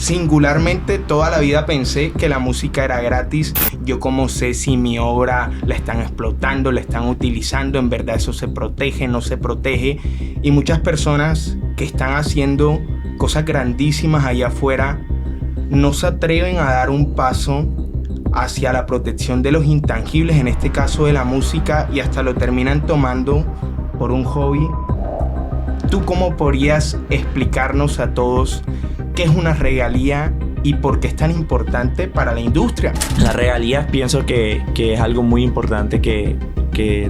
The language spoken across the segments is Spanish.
singularmente toda la vida pensé que la música era gratis. Yo como sé si mi obra la están explotando, la están utilizando, en verdad eso se protege, no se protege. Y muchas personas que están haciendo cosas grandísimas allá afuera no se atreven a dar un paso hacia la protección de los intangibles, en este caso de la música, y hasta lo terminan tomando por un hobby. ¿Tú cómo podrías explicarnos a todos qué es una regalía y por qué es tan importante para la industria? Las regalías pienso que es algo muy importante que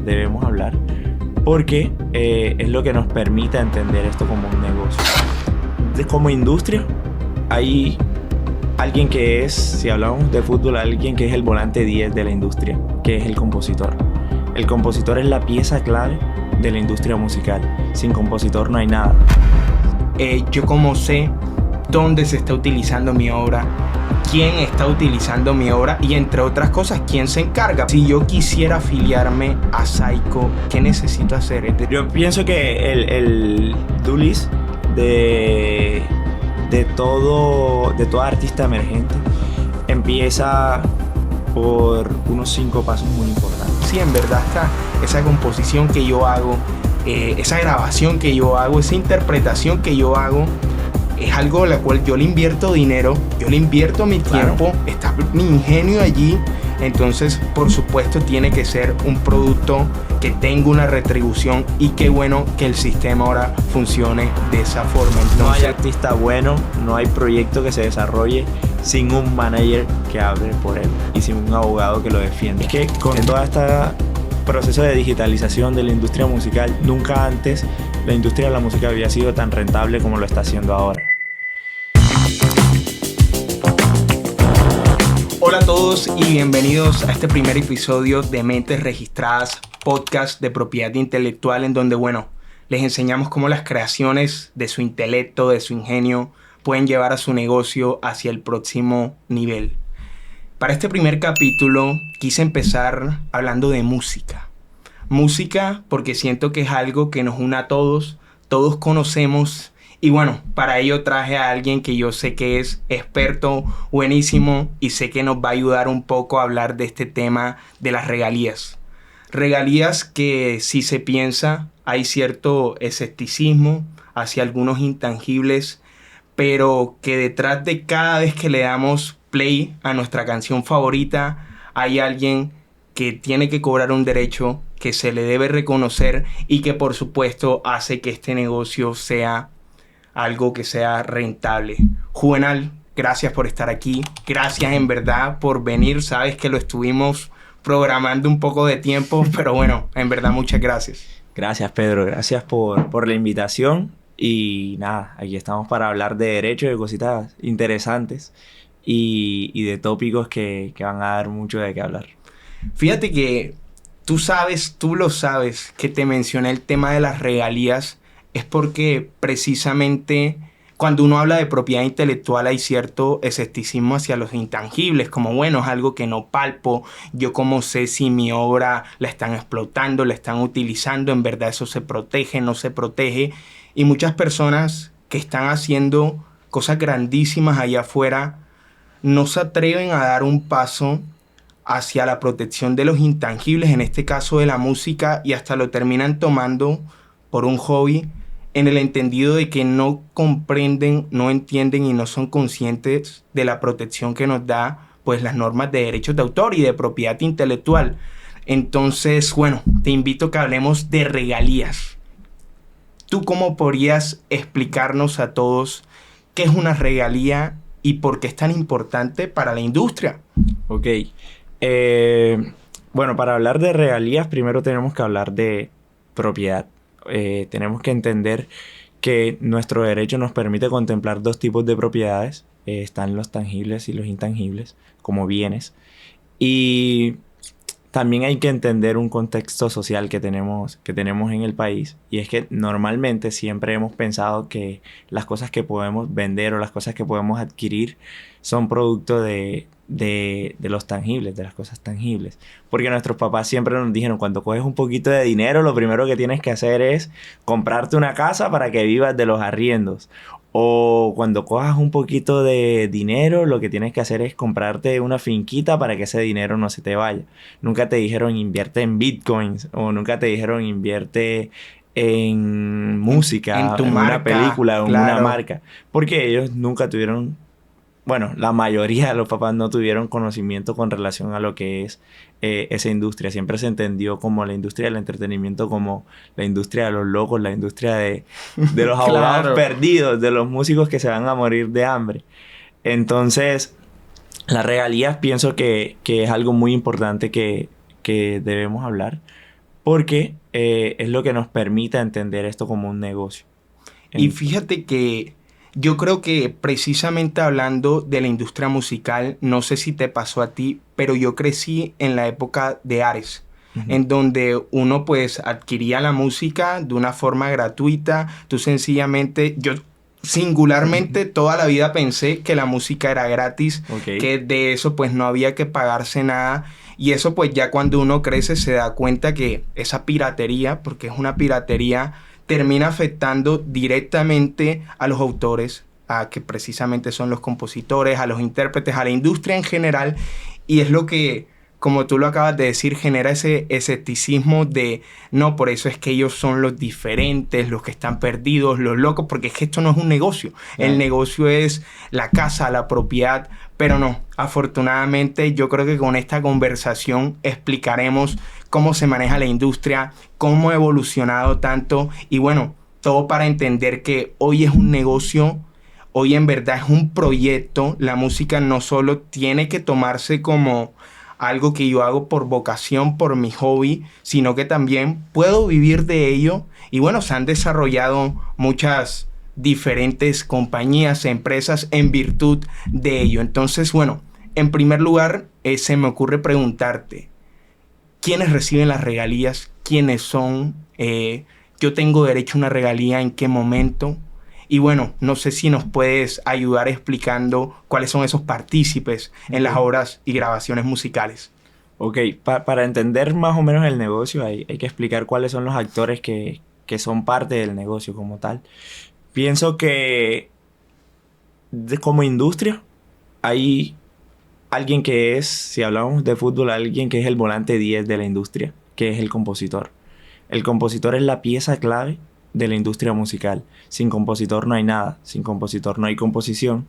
debemos hablar, porque es lo que nos permite entender esto como un negocio. Como industria, hay alguien que es, si hablamos de fútbol, alguien que es el volante 10 de la industria, que es el compositor. El compositor es la pieza clave de la industria musical. Sin compositor no hay nada. Yo como sé dónde se está utilizando mi obra, quién está utilizando mi obra y entre otras cosas, quién se encarga. Si yo quisiera afiliarme a Psycho, ¿qué necesito hacer? Yo pienso que el due list de todo artista emergente empieza por unos 5 pasos muy importantes. Sí, en verdad está esa composición que yo hago, esa grabación que yo hago, esa interpretación que yo hago, es algo a la cual yo le invierto dinero, yo le invierto mi tiempo, claro. Está mi ingenio allí. Entonces, por supuesto, tiene que ser un producto que tenga una retribución, y qué bueno que el sistema ahora funcione de esa forma. Entonces, no hay artista bueno, no hay proyecto que se desarrolle sin un manager que hable por él y sin un abogado que lo defienda. Es que con todo este proceso de digitalización de la industria musical, nunca antes la industria de la música había sido tan rentable como lo está haciendo ahora. Hola a todos y bienvenidos a este primer episodio de Mentes Registradas, podcast de propiedad intelectual, en donde, les enseñamos cómo las creaciones de su intelecto, de su ingenio, pueden llevar a su negocio hacia el próximo nivel. Para este primer capítulo quise empezar hablando de música. Música porque siento que es algo que nos une a todos, todos conocemos. Y para ello traje a alguien que yo sé que es experto, buenísimo, y sé que nos va a ayudar un poco a hablar de este tema de las regalías. Regalías que, si se piensa, hay cierto escepticismo hacia algunos intangibles, pero que detrás de cada vez que le damos play a nuestra canción favorita, hay alguien que tiene que cobrar un derecho, que se le debe reconocer y que, por supuesto, hace que este negocio sea algo que sea rentable. Juvenal, gracias por estar aquí. Gracias en verdad por venir. Sabes que lo estuvimos programando un poco de tiempo, pero en verdad muchas gracias. Gracias, Pedro. Gracias por la invitación. Y nada, aquí estamos para hablar de derecho, de cositas interesantes y de tópicos que van a dar mucho de qué hablar. Fíjate que tú lo sabes, que te mencioné el tema de las regalías. Es porque precisamente cuando uno habla de propiedad intelectual hay cierto escepticismo hacia los intangibles, como es algo que no palpo, yo como sé si mi obra la están explotando, la están utilizando, en verdad eso se protege, no se protege. Y muchas personas que están haciendo cosas grandísimas allá afuera no se atreven a dar un paso hacia la protección de los intangibles, en este caso de la música, y hasta lo terminan tomando por un hobby, en el entendido de que no comprenden, no entienden y no son conscientes de la protección que nos da las normas de derechos de autor y de propiedad intelectual. Entonces, te invito a que hablemos de regalías. ¿Tú cómo podrías explicarnos a todos qué es una regalía y por qué es tan importante para la industria? Ok. Para hablar de regalías, primero tenemos que hablar de propiedad. Tenemos que entender que nuestro derecho nos permite contemplar 2 tipos de propiedades. Están los tangibles y los intangibles como bienes. Y también hay que entender un contexto social que tenemos en el país. Y es que normalmente siempre hemos pensado que las cosas que podemos vender o las cosas que podemos adquirir son producto de los tangibles, de las cosas tangibles. Porque nuestros papás siempre nos dijeron, cuando coges un poquito de dinero, lo primero que tienes que hacer es comprarte una casa para que vivas de los arriendos. O cuando cojas un poquito de dinero, lo que tienes que hacer es comprarte una finquita para que ese dinero no se te vaya. Nunca te dijeron invierte en bitcoins o nunca te dijeron invierte en música, En tu en una marca, película o en una claro. marca. Porque ellos nunca tuvieron, bueno, la mayoría de los papás no tuvieron conocimiento con relación a lo que es esa industria. Siempre se entendió como la industria del entretenimiento, como la industria de los locos, la industria de los abogados Claro. perdidos, de los músicos que se van a morir de hambre. Entonces, las regalías pienso que es algo muy importante que debemos hablar porque es lo que nos permite entender esto como un negocio. Y fíjate que yo creo que precisamente hablando de la industria musical, no sé si te pasó a ti, pero yo crecí en la época de Ares, Ujú. en donde uno pues adquiría la música de una forma gratuita. Tú sencillamente, yo singularmente toda la vida pensé que la música era gratis, Ok. que de eso pues no había que pagarse nada. Y eso pues ya cuando uno crece se da cuenta que esa piratería, porque es una piratería, termina afectando directamente a los autores, a que precisamente son los compositores, a los intérpretes, a la industria en general, y es lo que, como tú lo acabas de decir, genera ese escepticismo de, no, por eso es que ellos son los diferentes, los que están perdidos, los locos, porque es que esto no es un negocio, el Claro. negocio es la casa, la propiedad, pero no, afortunadamente yo creo que con esta conversación explicaremos cómo se maneja la industria, cómo ha evolucionado tanto y bueno, todo para entender que hoy es un negocio, hoy en verdad es un proyecto, la música no solo tiene que tomarse como algo que yo hago por vocación, por mi hobby, sino que también puedo vivir de ello y bueno, se han desarrollado muchas diferentes compañías, empresas en virtud de ello. Entonces, bueno, en primer lugar, se me ocurre preguntarte, quiénes reciben las regalías, quiénes son, yo tengo derecho a una regalía, en qué momento. Y bueno, no sé si nos puedes ayudar explicando cuáles son esos partícipes en las Ok. obras y grabaciones musicales. Ok, para entender más o menos el negocio hay que explicar cuáles son los actores que son parte del negocio como tal. Pienso que como industria hay alguien que es, si hablamos de fútbol, alguien que es el volante 10 de la industria, que es el compositor. El compositor es la pieza clave de la industria musical. Sin compositor no hay nada, sin compositor no hay composición.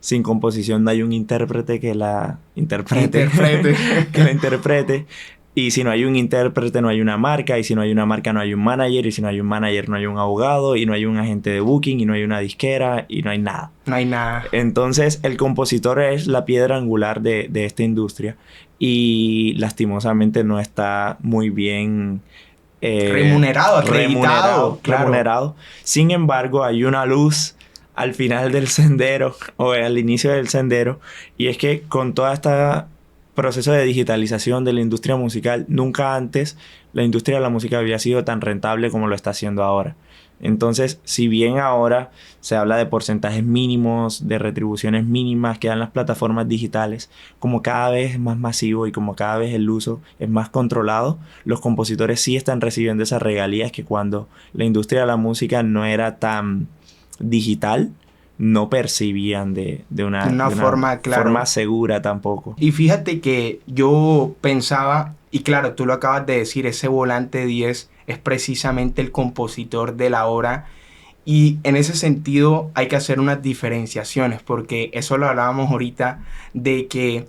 Sin composición no hay un intérprete que la interprete, Interprete. que la interprete. Y si no hay un intérprete no hay una marca, y si no hay una marca no hay un manager, y si no hay un manager no hay un abogado, y no hay un agente de booking, y no hay una disquera, y no hay nada. No hay nada. Entonces, el compositor es la piedra angular de esta industria y lastimosamente no está muy bien Remunerado, acreditado, claro. remunerado. Sin embargo, hay una luz al final del sendero o al inicio del sendero y es que con todo este proceso de digitalización de la industria musical, nunca antes la industria de la música había sido tan rentable como lo está haciendo ahora. Entonces, si bien ahora se habla de porcentajes mínimos, de retribuciones mínimas que dan las plataformas digitales, como cada vez es más masivo y como cada vez el uso es más controlado, los compositores sí están recibiendo esas regalías que cuando la industria de la música no era tan digital, no percibían de Una de una forma, claro. forma segura tampoco. Y fíjate que yo pensaba, y claro, tú lo acabas de decir, ese volante 10 es precisamente el compositor de la obra. Y en ese sentido hay que hacer unas diferenciaciones, porque eso lo hablábamos ahorita, de que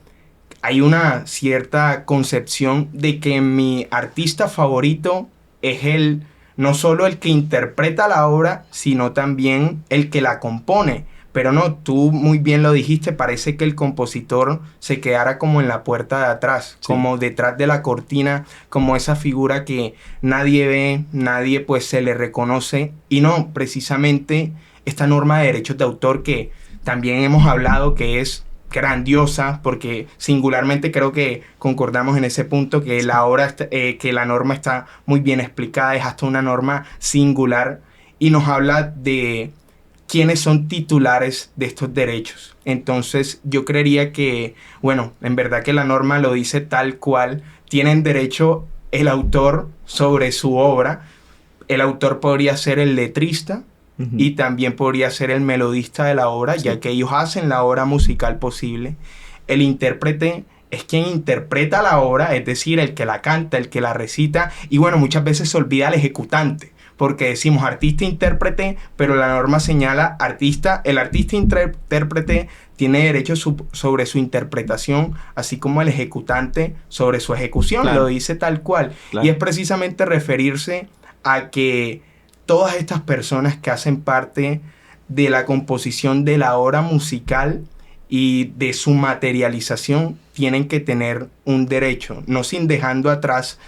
hay una cierta concepción de que mi artista favorito es el, no solo el que interpreta la obra, sino también el que la compone. Pero no, tú muy bien lo dijiste, parece que el compositor se quedara como en la puerta de atrás, Sí. como detrás de la cortina, como esa figura que nadie ve, nadie pues se le reconoce. Y no, precisamente esta norma de derechos de autor que también hemos hablado que es grandiosa, porque singularmente creo que concordamos en ese punto, que la obra, que la norma está muy bien explicada, es hasta una norma singular y nos habla de quiénes son titulares de estos derechos. Entonces yo creería que, bueno, en verdad que la norma lo dice tal cual, tienen derecho el autor sobre su obra. El autor podría ser el letrista, y también podría ser el melodista de la obra, ya que ellos hacen la obra musical posible. El intérprete es quien interpreta la obra, es decir, el que la canta, el que la recita, y bueno, muchas veces se olvida el ejecutante, porque decimos artista-intérprete, pero la norma señala artista. El artista-intérprete tiene derecho sobre su interpretación, así como el ejecutante sobre su ejecución, claro. Lo dice tal cual. Claro. Y es precisamente referirse a que todas estas personas que hacen parte de la composición de la obra musical y de su materialización tienen que tener un derecho, no sin dejando atrás,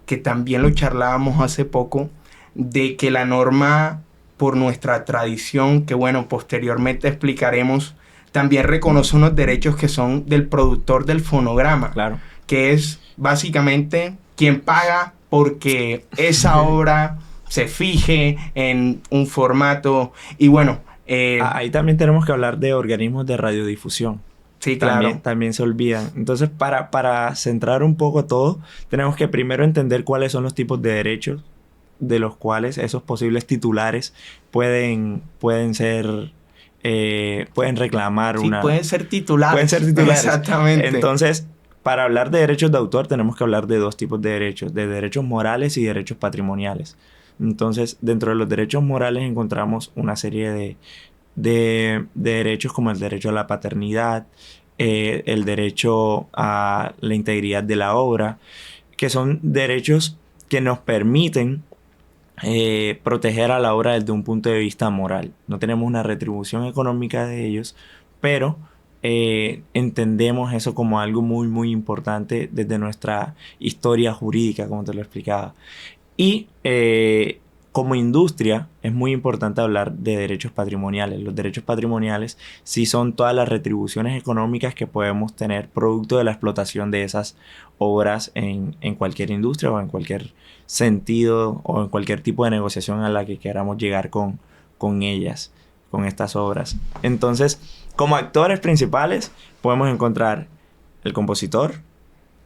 que también lo charlábamos hace poco, de que la norma, por nuestra tradición, que bueno, posteriormente explicaremos, también reconoce unos derechos que son del productor del fonograma, claro. Que es básicamente quien paga porque esa obra se fije en un formato. Y bueno, ahí también tenemos que hablar de organismos de radiodifusión. Sí, claro. También se olvidan. Entonces, para centrar un poco todo, tenemos que primero entender cuáles son los tipos de derechos de los cuales esos posibles titulares pueden reclamar sí, pueden ser titulares. Pueden ser titulares. Exactamente. Entonces, para hablar de derechos de autor, tenemos que hablar de dos tipos de derechos morales y derechos patrimoniales. Entonces, dentro de los derechos morales encontramos una serie de derechos como el derecho a la paternidad, el derecho a la integridad de la obra, que son derechos que nos permiten proteger a la obra desde un punto de vista moral. No tenemos una retribución económica de ellos, pero entendemos eso como algo muy, muy importante desde nuestra historia jurídica, como te lo explicaba. Y como industria es muy importante hablar de derechos patrimoniales. Los derechos patrimoniales sí son todas las retribuciones económicas que podemos tener producto de la explotación de esas obras en cualquier industria o en cualquier sentido o en cualquier tipo de negociación a la que queramos llegar con ellas, con estas obras. Entonces, como actores principales podemos encontrar el compositor,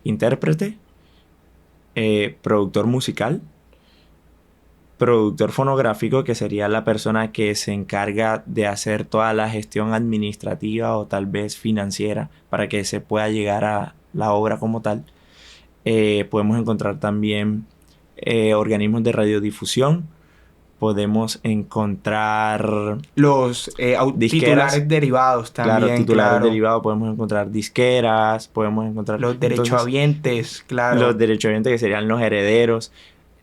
intérprete, productor musical, productor fonográfico, que sería la persona que se encarga de hacer toda la gestión administrativa o tal vez financiera para que se pueda llegar a la obra como tal. Podemos encontrar también organismos de radiodifusión. Podemos encontrar los titulares derivados también. Claro, titulares derivados. Podemos encontrar disqueras, podemos encontrar los derechohabientes, claro. Los derechohabientes, que serían los herederos.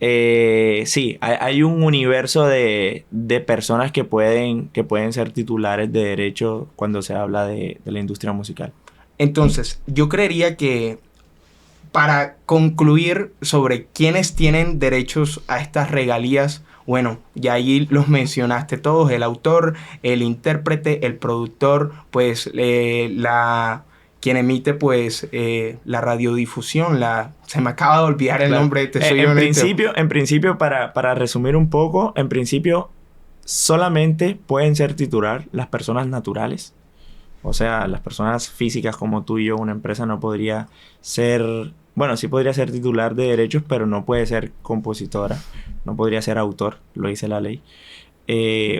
Sí, hay un universo de personas que pueden ser titulares de derechos cuando se habla de la industria musical. Entonces, yo creería que para concluir sobre quiénes tienen derechos a estas regalías, bueno, ya ahí los mencionaste todos: el autor, el intérprete, el productor, pues quien emite pues la radiodifusión, se me acaba de olvidar el nombre, te soy honesto. En principio, para resumir un poco, en principio solamente pueden ser titular las personas naturales. O sea, las personas físicas como tú y yo, una empresa no podría ser... Bueno, sí podría ser titular de derechos, pero no puede ser compositora, no podría ser autor, lo dice la ley.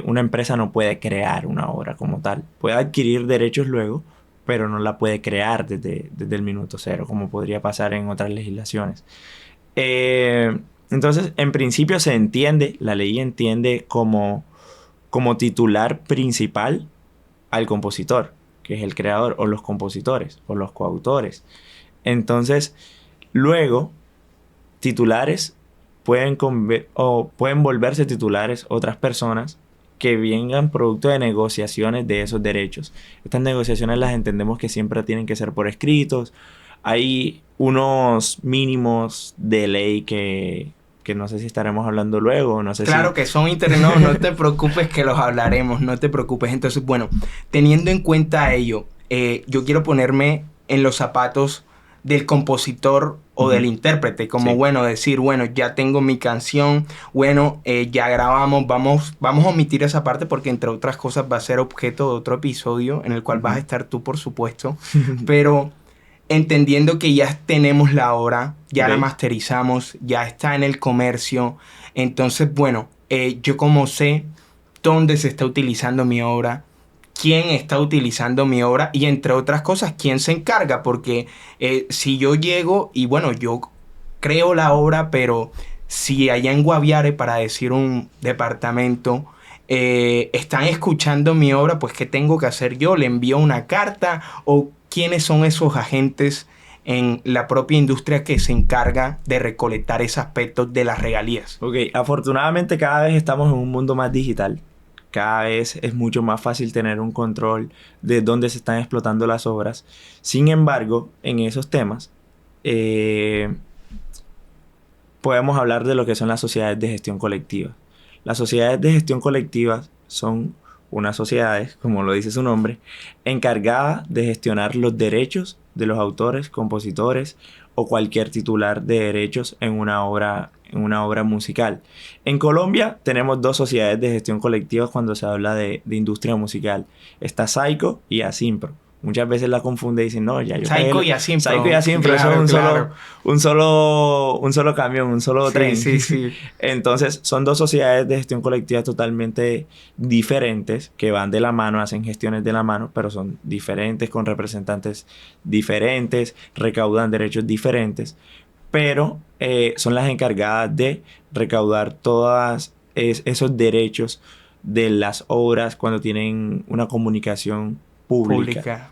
Una empresa no puede crear una obra como tal. Puede adquirir derechos luego, pero no la puede crear desde el minuto cero, como podría pasar en otras legislaciones. Entonces, en principio se entiende, la ley entiende como titular principal al compositor, que es el creador, o los compositores, o los coautores. Entonces, luego, titulares pueden volverse titulares otras personas que vengan producto de negociaciones de esos derechos. Estas negociaciones las entendemos que siempre tienen que ser por escritos. Hay unos mínimos de ley que no sé si estaremos hablando luego. No sé claro si... que son no te preocupes que los hablaremos, no te preocupes. Entonces, bueno, teniendo en cuenta ello, yo quiero ponerme en los zapatos del compositor o del intérprete, como bueno, decir, bueno, ya tengo mi canción, bueno, ya grabamos, vamos a omitir esa parte porque entre otras cosas va a ser objeto de otro episodio en el cual vas a estar tú, por supuesto, pero entendiendo que ya tenemos la obra, ya la masterizamos, ya está en el comercio, entonces, bueno, yo como sé dónde se está utilizando mi obra, quién está utilizando mi obra y entre otras cosas, quién se encarga, porque si yo llego y bueno, yo creo la obra, pero si allá en Guaviare, para decir un departamento, están escuchando mi obra, pues ¿qué tengo que hacer yo? ¿Le envío una carta? ¿O quiénes son esos agentes en la propia industria que se encarga de recolectar ese aspecto de las regalías? Ok, afortunadamente cada vez estamos en un mundo más digital. Cada vez es mucho más fácil tener un control de dónde se están explotando las obras. Sin embargo, en esos temas, podemos hablar de lo que son las sociedades de gestión colectiva. Las sociedades de gestión colectiva son unas sociedades, como lo dice su nombre, encargadas de gestionar los derechos de los autores, compositores o cualquier titular de derechos en una obra musical. En Colombia tenemos dos sociedades de gestión colectiva cuando se habla de industria musical. Está Saico y Asimpro. Muchas veces la confunde y dicen, no, ya yo Saico y Asimpro. Saico y Asimpro, claro, eso es claro. un solo camión, un solo tren. Sí, sí. Entonces, son dos sociedades de gestión colectiva totalmente diferentes, que van de la mano, hacen gestiones de la mano, pero son diferentes, con representantes diferentes, recaudan derechos diferentes, pero son las encargadas de recaudar todos esos derechos de las obras cuando tienen una comunicación pública.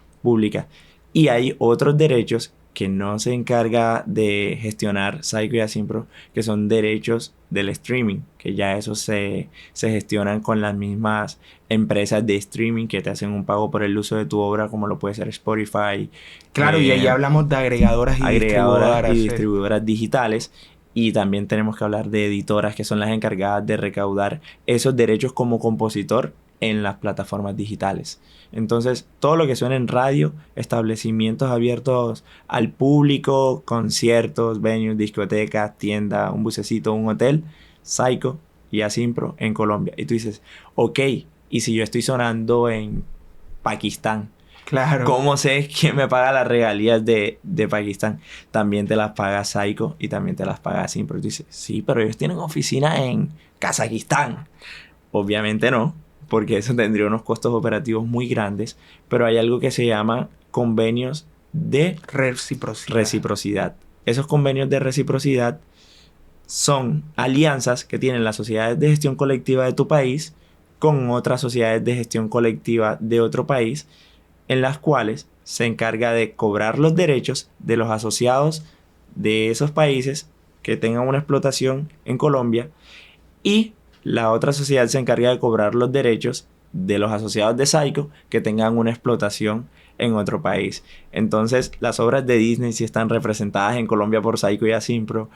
Y hay otros derechos que no se encarga de gestionar Saico y Asimpro, que son derechos del streaming, que ya esos se gestionan con las mismas empresas de streaming que te hacen un pago por el uso de tu obra, como lo puede ser Spotify. Claro, y ahí hablamos de agregadoras y distribuidoras digitales. Y también tenemos que hablar de editoras, que son las encargadas de recaudar esos derechos como compositor en las plataformas digitales. Entonces, todo lo que suena en radio, establecimientos abiertos al público, conciertos, venues, discotecas, tiendas, un bucecito, un hotel, Saico y Asimpro en Colombia. Y tú dices, ok, ¿y si yo estoy sonando en Pakistán? Claro. ¿Cómo sé quién me paga las regalías de Pakistán? También te las paga Saico y también te las paga Asimpro. Y tú dices, sí, pero ellos tienen oficina en Kazajistán. Obviamente no, porque eso tendría unos costos operativos muy grandes, pero hay algo que se llama convenios de reciprocidad. Esos convenios de reciprocidad son alianzas que tienen las sociedades de gestión colectiva de tu país con otras sociedades de gestión colectiva de otro país, en las cuales se encarga de cobrar los derechos de los asociados de esos países que tengan una explotación en Colombia, y la otra sociedad se encarga de cobrar los derechos de los asociados de Saico que tengan una explotación en otro país. Entonces, las obras de Disney sí están representadas en Colombia por Saico y Asimpro.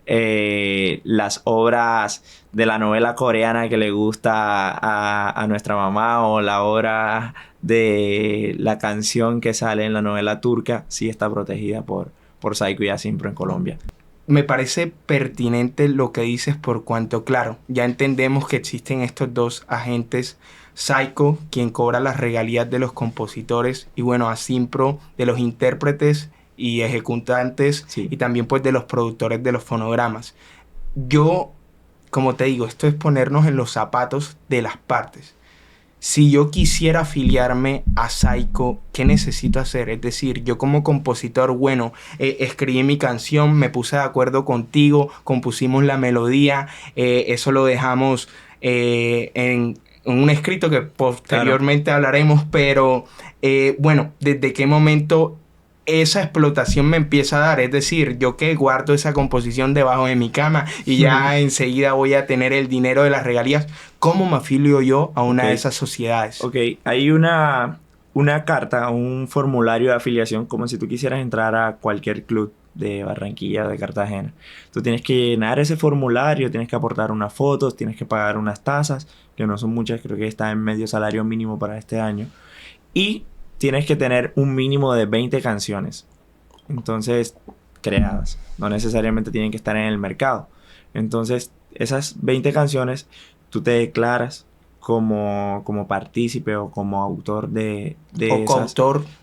Las obras de la novela coreana que le gusta a nuestra mamá, o la obra de la canción que sale en la novela turca, sí está protegida por Saico y Asimpro en Colombia. Me parece pertinente lo que dices, por cuanto, claro, ya entendemos que existen estos dos agentes: Saico, quien cobra las regalías de los compositores, y bueno, Asimpro, de los intérpretes y ejecutantes, sí, y también pues de los productores de los fonogramas. Yo, como te digo, esto es ponernos en los zapatos de las partes. Si yo quisiera afiliarme a Saico, ¿qué necesito hacer? Es decir, yo como compositor, bueno, escribí mi canción, me puse de acuerdo contigo, compusimos la melodía, eso lo dejamos en un escrito que posteriormente hablaremos, pero bueno, ¿desde qué momento esa explotación me empieza a dar? Es decir, yo que guardo esa composición debajo de mi cama y ya enseguida voy a tener el dinero de las regalías, ¿cómo me afilio yo a una de esas sociedades? Ok, hay una carta, un formulario de afiliación, como si tú quisieras entrar a cualquier club de Barranquilla o de Cartagena. Tú tienes que llenar ese formulario, tienes que aportar unas fotos, tienes que pagar unas tasas, que no son muchas, creo que está en medio salario mínimo para este año, y tienes que tener un mínimo de 20 canciones, entonces, creadas. No necesariamente tienen que estar en el mercado. Entonces, esas 20 canciones, tú te declaras como partícipe o como autor de esas,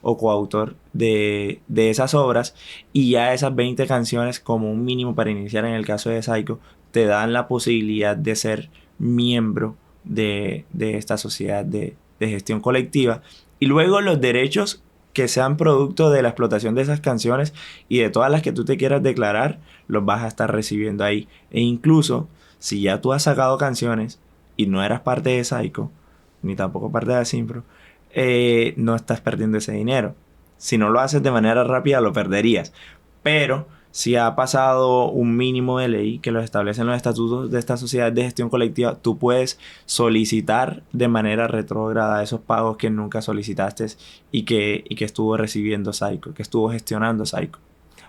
o coautor de esas obras, y ya esas 20 canciones, como un mínimo para iniciar en el caso de Saico, te dan la posibilidad de ser miembro de esta sociedad de gestión colectiva. Y luego los derechos que sean producto de la explotación de esas canciones y de todas las que tú te quieras declarar, los vas a estar recibiendo ahí. E incluso, si ya tú has sacado canciones y no eras parte de Saiko, ni tampoco parte de Asimpro, no estás perdiendo ese dinero. Si no lo haces de manera rápida, lo perderías. Pero si ha pasado un mínimo de ley que lo establecen los estatutos de esta sociedad de gestión colectiva, tú puedes solicitar de manera retrógrada esos pagos que nunca solicitaste y que estuvo recibiendo Saiko, que estuvo gestionando Saiko.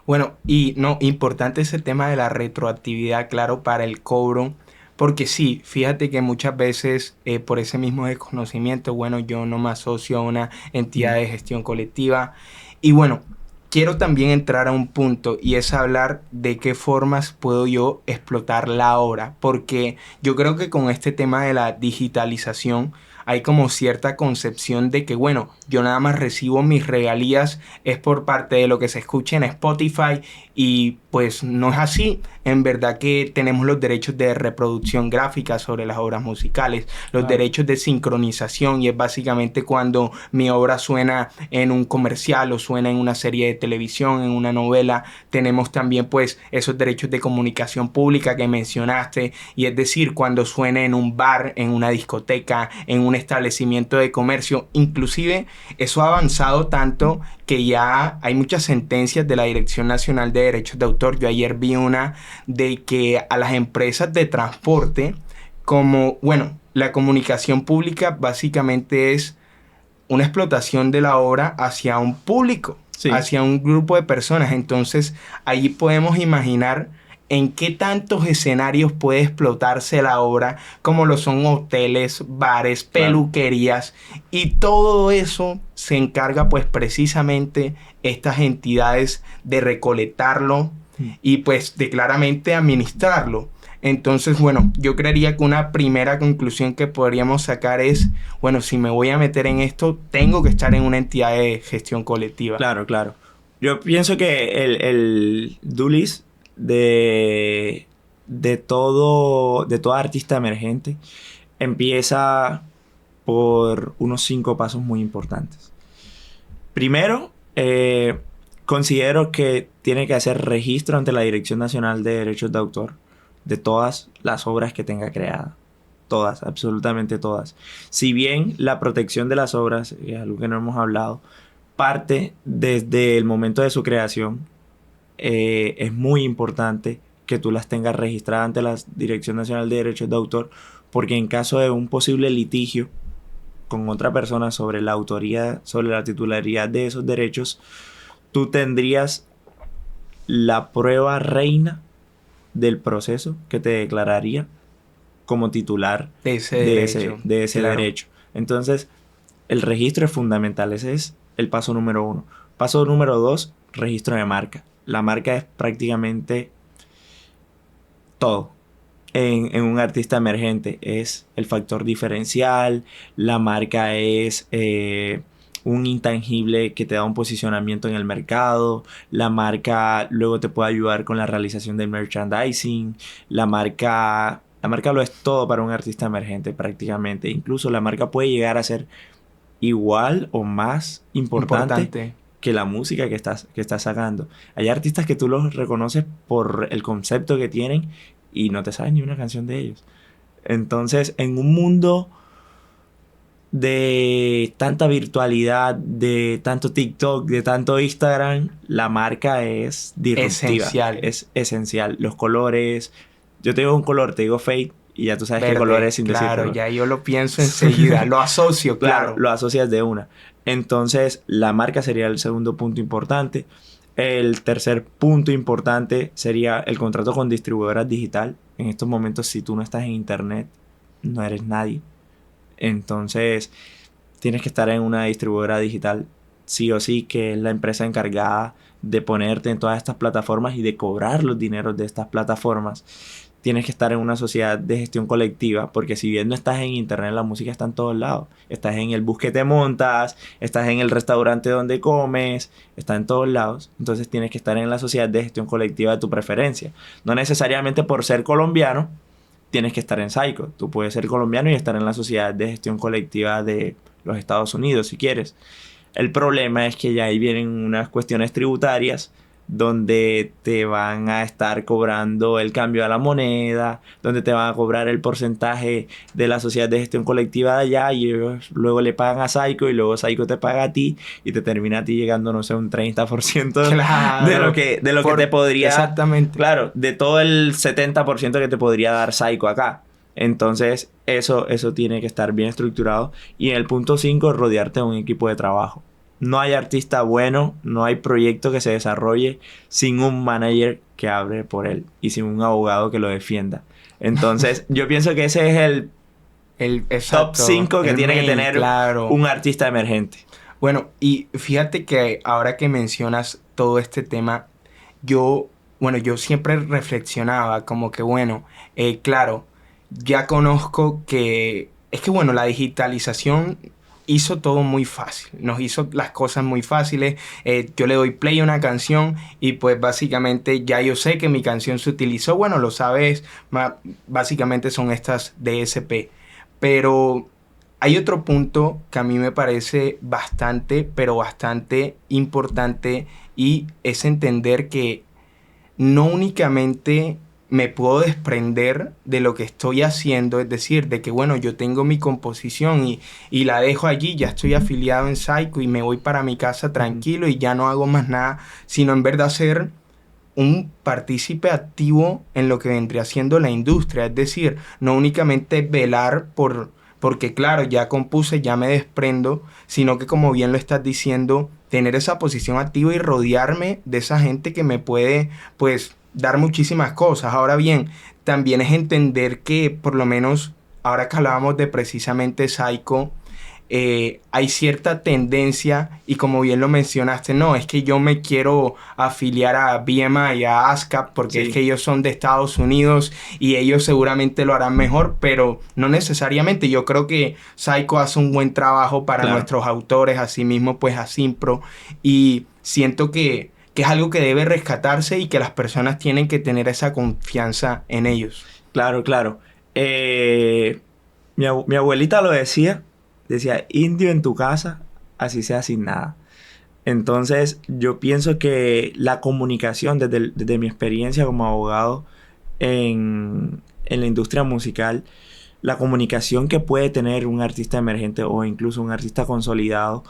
Bueno, y no, importante ese tema de la retroactividad, claro, para el cobro, porque sí, fíjate que muchas veces por ese mismo desconocimiento, bueno, yo no me asocio a una entidad de gestión colectiva. Y bueno, quiero también entrar a un punto y es hablar de qué formas puedo yo explotar la obra, porque yo creo que con este tema de la digitalización hay como cierta concepción de que, bueno, yo nada más recibo mis regalías es por parte de lo que se escuche en Spotify y pues no es así. En verdad que tenemos los derechos de reproducción gráfica sobre las obras musicales, los derechos de sincronización, y es básicamente cuando mi obra suena en un comercial o suena en una serie de televisión, en una novela. Tenemos también pues esos derechos de comunicación pública que mencionaste, y es decir, cuando suene en un bar, en una discoteca, en un establecimiento de comercio. Inclusive eso ha avanzado tanto que ya hay muchas sentencias de la Dirección Nacional de Derechos de Autor. Yo ayer vi una de que a las empresas de transporte, como, bueno, la comunicación pública básicamente es una explotación de la obra hacia un público, sí, hacia un grupo de personas. Entonces, allí podemos imaginar en qué tantos escenarios puede explotarse la obra, como lo son hoteles, bares, peluquerías, y todo eso se encarga pues precisamente estas entidades de recolectarlo y pues de claramente administrarlo. Entonces, bueno, yo creería que una primera conclusión que podríamos sacar es, bueno, si me voy a meter en esto, tengo que estar en una entidad de gestión colectiva. Claro, claro. Yo pienso que el DULIS de todo artista emergente empieza por unos 5 pasos muy importantes. Primero, considero que tiene que hacer registro ante la Dirección Nacional de Derechos de Autor de todas las obras que tenga creadas. Todas, absolutamente todas. Si bien la protección de las obras, es algo que no hemos hablado, parte desde el momento de su creación, es muy importante que tú las tengas registradas ante la Dirección Nacional de Derechos de Autor, porque en caso de un posible litigio con otra persona sobre la autoría, sobre la titularidad de esos derechos, tú tendrías la prueba reina del proceso que te declararía como titular de ese derecho. Entonces, el registro es fundamental. Ese es el paso número 1. Paso número 2, registro de marca. La marca es prácticamente todo en un artista emergente. Es el factor diferencial, la marca es un intangible que te da un posicionamiento en el mercado, la marca luego te puede ayudar con la realización del merchandising, la marca lo es todo para un artista emergente prácticamente. Incluso la marca puede llegar a ser igual o más importante que la música que estás sacando. Hay artistas que tú los reconoces por el concepto que tienen y no te sabes ni una canción de ellos. Entonces, en un mundo de tanta virtualidad, de tanto TikTok, de tanto Instagram, la marca es disruptiva. Es esencial. Los colores. Yo te digo un color, te digo Fate, y ya tú sabes qué color es sin decirlo. Claro, ya yo lo pienso enseguida. Lo asocio, claro. Lo asocias de una. Entonces, la marca sería el segundo punto importante. El tercer punto importante sería el contrato con distribuidoras digital. En estos momentos, si tú no estás en internet, no eres nadie. Entonces, tienes que estar en una distribuidora digital sí o sí, que es la empresa encargada de ponerte en todas estas plataformas y de cobrar los dineros de estas plataformas. Tienes que estar en una sociedad de gestión colectiva, porque si bien no estás en internet, la música está en todos lados. Estás en el bus que te montas, estás en el restaurante donde comes, está en todos lados. Entonces tienes que estar en la sociedad de gestión colectiva de tu preferencia. No necesariamente por ser colombiano, tienes que estar en Psycho. Tú puedes ser colombiano y estar en la Sociedad de Gestión Colectiva de los Estados Unidos si quieres. El problema es que ya ahí vienen unas cuestiones tributarias donde te van a estar cobrando el cambio a la moneda, donde te van a cobrar el porcentaje de la Sociedad de Gestión Colectiva de allá y ellos luego le pagan a Psycho y luego Psycho te paga a ti y te termina a ti llegando, no sé, un 30% Claro, de lo que te podría... Exactamente. Claro, de todo el 70% que te podría dar Psycho acá. Entonces, eso tiene que estar bien estructurado. Y en el punto 5, rodearte de un equipo de trabajo. No hay artista bueno, no hay proyecto que se desarrolle sin un manager que hable por él y sin un abogado que lo defienda. Entonces, yo pienso que ese es el top 5 que tiene que tener un artista emergente. Bueno, y fíjate que ahora que mencionas todo este tema, yo siempre reflexionaba como que, claro, ya conozco que... Es que, la digitalización hizo todo muy fácil, nos hizo las cosas muy fáciles. Yo le doy play a una canción y pues básicamente ya yo sé que mi canción se utilizó, lo sabes, básicamente son estas DSP. Pero hay otro punto que a mí me parece bastante importante y es entender que no únicamente me puedo desprender de lo que estoy haciendo, es decir, de que yo tengo mi composición y la dejo allí, ya estoy afiliado en Psycho y me voy para mi casa tranquilo y ya no hago más nada, sino en verdad ser un partícipe activo en lo que vendría siendo la industria, es decir, no únicamente velar porque claro, ya compuse, ya me desprendo, sino que como bien lo estás diciendo, tener esa posición activa y rodearme de esa gente que me puede, pues, dar muchísimas cosas. Ahora bien, también es entender que, por lo menos, ahora que hablábamos de precisamente Psycho, hay cierta tendencia, y como bien lo mencionaste, no, es que yo me quiero afiliar a BMI y a ASCAP porque es que ellos son de Estados Unidos y ellos seguramente lo harán mejor, pero no necesariamente. Yo creo que Psycho hace un buen trabajo para nuestros autores, asimismo pues a Simpro, y siento que es algo que debe rescatarse y que las personas tienen que tener esa confianza en ellos. Claro. Mi abuelita lo decía, indio en tu casa, así sea sin nada. Entonces, yo pienso que la comunicación, desde mi experiencia como abogado en la industria musical, la comunicación que puede tener un artista emergente o incluso un artista consolidado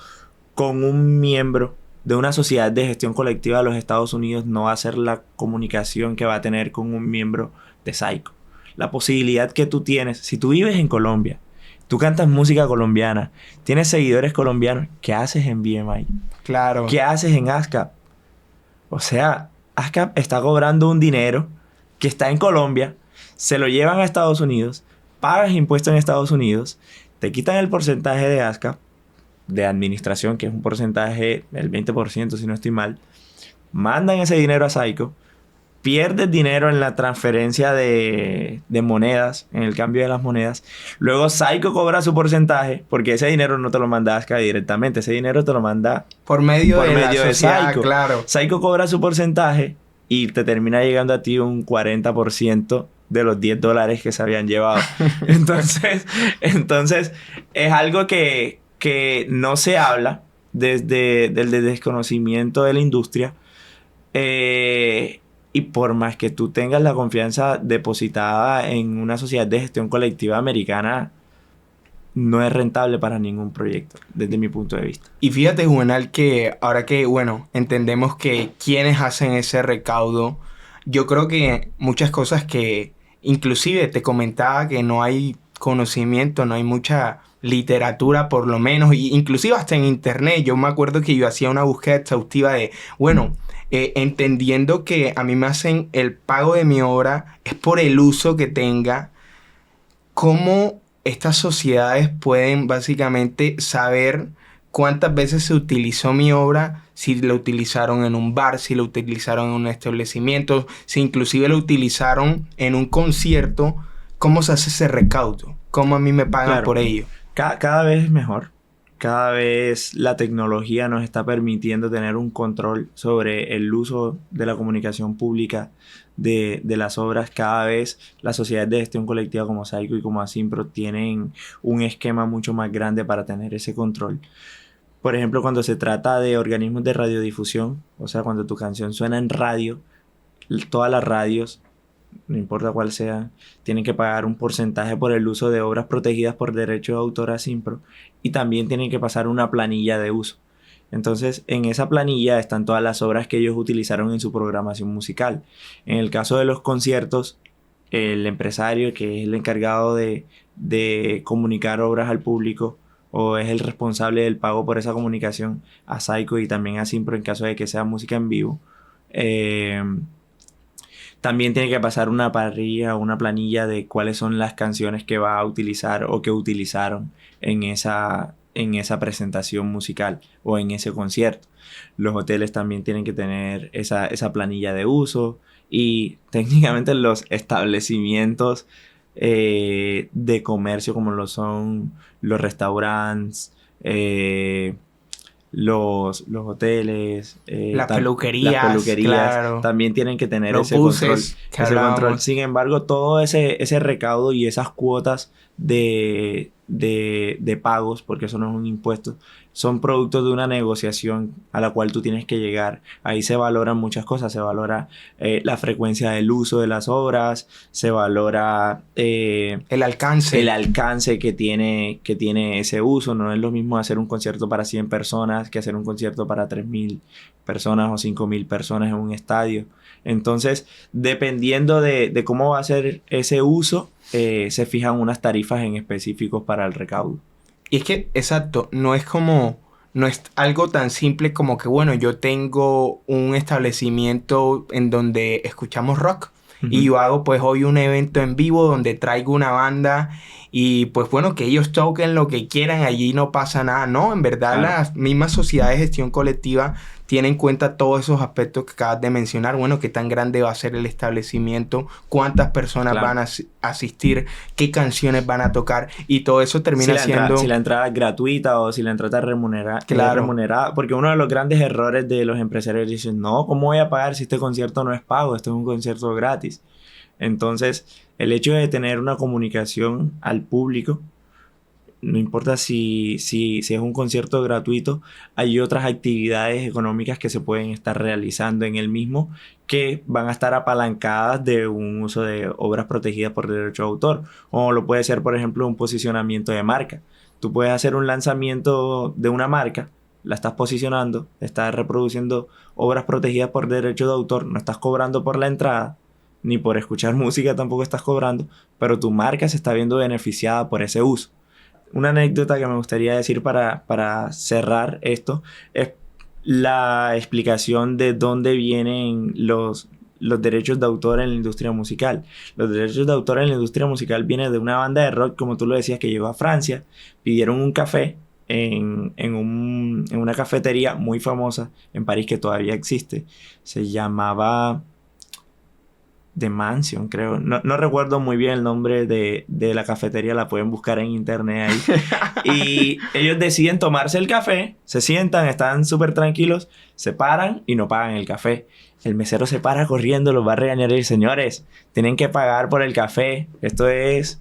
con un miembro de una sociedad de gestión colectiva de los Estados Unidos no va a ser la comunicación que va a tener con un miembro de Psycho. La posibilidad que tú tienes, si tú vives en Colombia, tú cantas música colombiana, tienes seguidores colombianos, ¿qué haces en BMI? Claro. ¿Qué haces en ASCAP? O sea, ASCAP está cobrando un dinero que está en Colombia, se lo llevan a Estados Unidos, pagas impuestos en Estados Unidos, te quitan el porcentaje de ASCAP, de administración, que es un porcentaje del 20% si no estoy mal, mandan ese dinero a Psycho, pierdes dinero en la transferencia de monedas, en el cambio de las monedas, luego Psycho cobra su porcentaje, porque ese dinero no te lo manda ASCA directamente, ese dinero te lo manda por medio de la sociedad, Psycho. Claro. Psycho cobra su porcentaje y te termina llegando a ti un 40% de los $10 que se habían llevado. Entonces es algo que no se habla desde el desconocimiento de la industria, y por más que tú tengas la confianza depositada en una sociedad de gestión colectiva americana, no es rentable para ningún proyecto, desde mi punto de vista. Y fíjate, Juvenal, que ahora que, entendemos que quienes hacen ese recaudo, yo creo que muchas cosas que, inclusive te comentaba que no hay conocimiento, no hay mucha literatura por lo menos, y inclusive hasta en internet, yo me acuerdo que yo hacía una búsqueda exhaustiva de, entendiendo que a mí me hacen el pago de mi obra, es por el uso que tenga, cómo estas sociedades pueden básicamente saber cuántas veces se utilizó mi obra, si la utilizaron en un bar, si la utilizaron en un establecimiento, si inclusive la utilizaron en un concierto, cómo se hace ese recaudo, cómo a mí me pagan por ello. Cada vez es mejor. Cada vez la tecnología nos está permitiendo tener un control sobre el uso de la comunicación pública de las obras. Cada vez las sociedades de gestión colectiva como Saico y como Asimpro tienen un esquema mucho más grande para tener ese control. Por ejemplo, cuando se trata de organismos de radiodifusión, o sea, cuando tu canción suena en radio, todas las radios, no importa cuál sea, tienen que pagar un porcentaje por el uso de obras protegidas por derecho de autor a Simpro, y también tienen que pasar una planilla de uso. Entonces, en esa planilla están todas las obras que ellos utilizaron en su programación musical. En el caso de los conciertos, el empresario, que es el encargado de comunicar obras al público, o es el responsable del pago por esa comunicación a Saico y también a Simpro en caso de que sea música en vivo, también tiene que pasar una parrilla o una planilla de cuáles son las canciones que va a utilizar o que utilizaron en esa presentación musical o en ese concierto. Los hoteles también tienen que tener esa planilla de uso, y técnicamente los establecimientos de comercio como lo son los restaurantes, los hoteles, las peluquerías, claro, también tienen que tener los ese buses control. Sin embargo, todo ese recaudo y esas cuotas de pagos, porque eso no es un impuesto, son productos de una negociación a la cual tú tienes que llegar. Ahí se valoran muchas cosas. Se valora la frecuencia del uso de las obras, se valora el alcance que tiene ese uso. No es lo mismo hacer un concierto para 100 personas que hacer un concierto para 3.000 personas o 5.000 personas en un estadio. Entonces, dependiendo de cómo va a ser ese uso, se fijan unas tarifas en específicos para el recaudo. Y es que, exacto, no es algo tan simple como que, bueno, yo tengo un establecimiento en donde escuchamos rock, uh-huh, y yo hago pues hoy un evento en vivo donde traigo una banda y pues bueno, que ellos toquen lo que quieran, allí no pasa nada. No, en verdad, claro, las mismas sociedades de gestión colectiva tienen en cuenta todos esos aspectos que acabas de mencionar. Bueno, qué tan grande va a ser el establecimiento, cuántas personas, claro, van a asistir, qué canciones van a tocar, y todo eso termina siendo... Si la entrada es gratuita o si la entrada es remunerada. Claro. Remunerada, porque uno de los grandes errores de los empresarios dicen, no, ¿cómo voy a pagar si este concierto no es pago? Esto es un concierto gratis. Entonces, el hecho de tener una comunicación al público, no importa si es un concierto gratuito, hay otras actividades económicas que se pueden estar realizando en el mismo que van a estar apalancadas de un uso de obras protegidas por derecho de autor. O lo puede ser, por ejemplo, un posicionamiento de marca. Tú puedes hacer un lanzamiento de una marca, la estás posicionando, estás reproduciendo obras protegidas por derecho de autor, no estás cobrando por la entrada, ni por escuchar música tampoco estás cobrando, pero tu marca se está viendo beneficiada por ese uso. Una anécdota que me gustaría decir para cerrar esto es la explicación de dónde vienen los derechos de autor en la industria musical. Los derechos de autor en la industria musical vienen de una banda de rock, como tú lo decías, que llegó a Francia, pidieron un café en una cafetería muy famosa en París que todavía existe. Se llamaba The Mansion, creo. No recuerdo muy bien el nombre de la cafetería, la pueden buscar en internet ahí. Y ellos deciden tomarse el café, se sientan, están súper tranquilos, se paran y no pagan el café. El mesero se para corriendo, los va a regañar y dice, señores, tienen que pagar por el café. Esto es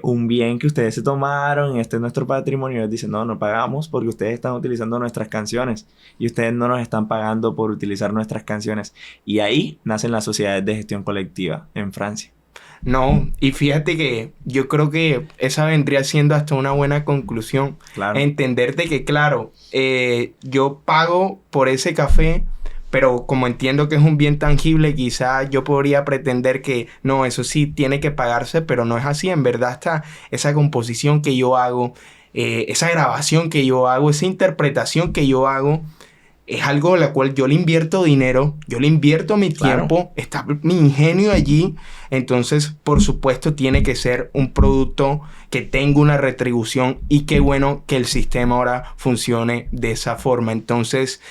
un bien que ustedes se tomaron, este es nuestro patrimonio. Ellos dicen, no pagamos porque ustedes están utilizando nuestras canciones y ustedes no nos están pagando por utilizar nuestras canciones. Y ahí nacen las sociedades de gestión colectiva en Francia. No, y fíjate que yo creo que esa vendría siendo hasta una buena conclusión. Claro. Entenderte que, claro, yo pago por ese café, pero como entiendo que es un bien tangible, quizá yo podría pretender que no, eso sí tiene que pagarse, pero no es así. En verdad está esa composición que yo hago, esa grabación que yo hago, esa interpretación que yo hago, es algo a la cual yo le invierto dinero, yo le invierto mi tiempo, claro, está mi ingenio allí. Entonces, por supuesto, tiene que ser un producto que tenga una retribución, y qué bueno que el sistema ahora funcione de esa forma. Entonces,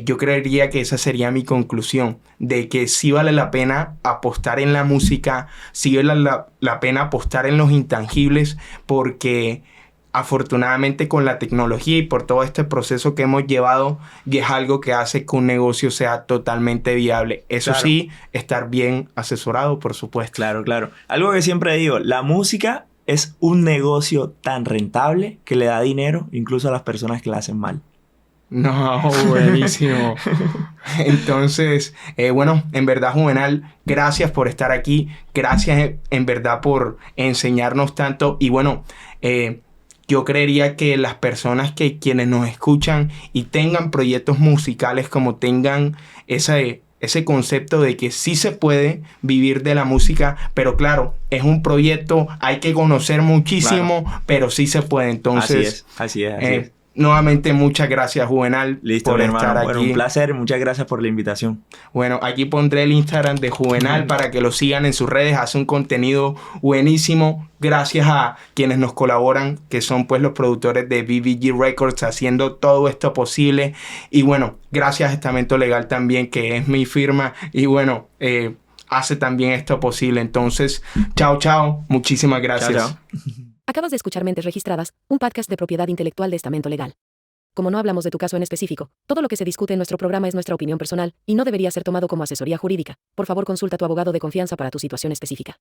yo creería que esa sería mi conclusión, de que sí vale la pena apostar en la música, sí vale la pena apostar en los intangibles, porque afortunadamente con la tecnología y por todo este proceso que hemos llevado, y es algo que hace que un negocio sea totalmente viable. Eso Claro. sí, estar bien asesorado, por supuesto. Claro, claro. Algo que siempre digo, la música es un negocio tan rentable que le da dinero incluso a las personas que la hacen mal. No, buenísimo. Entonces, bueno, en verdad, Juvenal, gracias por estar aquí. Gracias en verdad por enseñarnos tanto. Y bueno, yo creería que las personas quienes nos escuchan y tengan proyectos musicales, como tengan ese concepto de que sí se puede vivir de la música, pero claro, es un proyecto, hay que conocer muchísimo, Claro. pero sí se puede. Entonces, Así es. nuevamente, muchas gracias, Juvenal, Listo, por mi estar hermano. Bueno, aquí. un placer. Muchas gracias por la invitación. Bueno, aquí pondré el Instagram de Juvenal para que lo sigan en sus redes. Hace un contenido buenísimo. Gracias a quienes nos colaboran, que son pues los productores de BBG Records, haciendo todo esto posible. Y bueno, gracias a Estamento Legal también, que es mi firma. Y bueno, hace también esto posible. Entonces, chao, chao. Muchísimas gracias. Chao, chao. Acabas de escuchar Mentes Registradas, un podcast de propiedad intelectual de Estamento Legal. Como no hablamos de tu caso en específico, todo lo que se discute en nuestro programa es nuestra opinión personal y no debería ser tomado como asesoría jurídica. Por favor, consulta a tu abogado de confianza para tu situación específica.